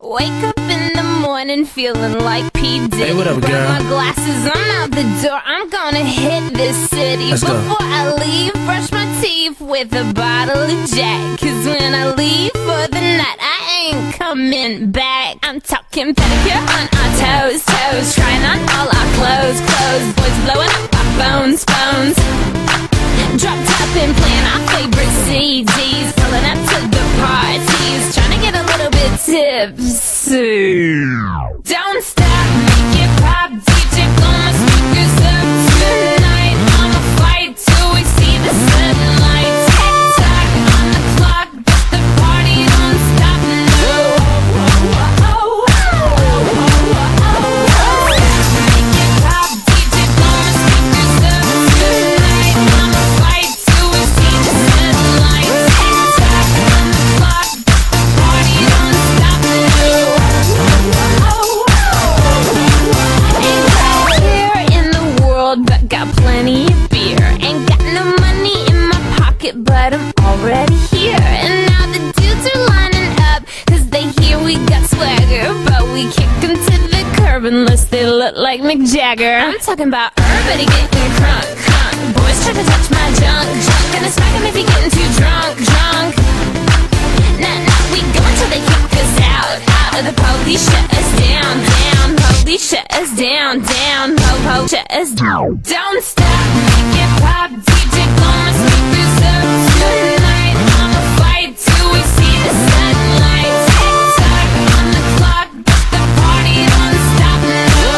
Wake up in the morning feeling like P. Diddy. Hey, what up, girl? Grab my glasses, I'm out the door. I'm gonna hit this city. Let's go. Before I leave, brush my teeth with a bottle of Jack. Cause when I leave for the night, I ain't coming back. I'm talking pedicure on our toes, toes. Trying on all our clothes, clothes. Boys blowing up our phones, phones. Dropped up and playing our favorite CDs. Pulling up to the parties. Trying to get a little bit tipsy. Don't stop, make it pop. DJ blow my speakers up tonight. I'ma fight till we see the sunlight. Tick-tock on the clock, but the party don't stop, no. Make it pop, DJ blow my speakers up tonight. I'ma fight till we see the sunlight. Tick-tock on the clock, but the party don't stop, no. Ain't out here in the world, but got plenty of beer. Ain't got no money in my pocket, but I'm already here. And now the dudes are lining up, cause they hear we got swagger. But we kick them to the curb unless they look like Mick Jagger. I'm talking about everybody getting crunk, crunk. Boys try to touch my junk, junk. Gonna smack him if he getting too drunk, drunk. Nah, nah, we go until they kick us out, out of the police, shut us down, down. Police shut us down, down. Po-po, shut us down. Don't stop, make it pop. DJ blow my speakers up tonight. I'ma fight till we see the sunlight. Tick-tock on the clock, but the party don't stop, no.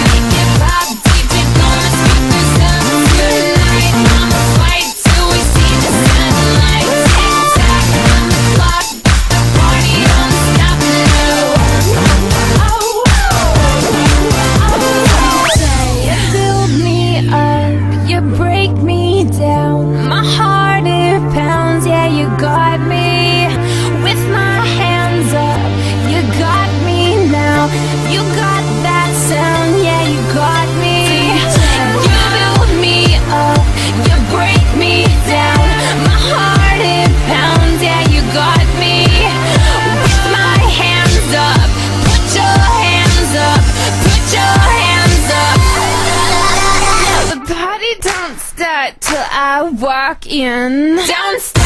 Make it pop, DJ blow my speakers up tonight. I'ma fight till we see the sunlight. Tick-tock on the clock, but the party don't stop, no. You build me up, you break me down. My heart it pounds, yeah, you got me. With my hands up, you got me now. You got that sound, yeah, you got me. You build me up, you break me down. My heart it pounds, yeah, you got me. With my hands up, put your hands up, put your hands up. The party don't start till I walk in. Don't stop.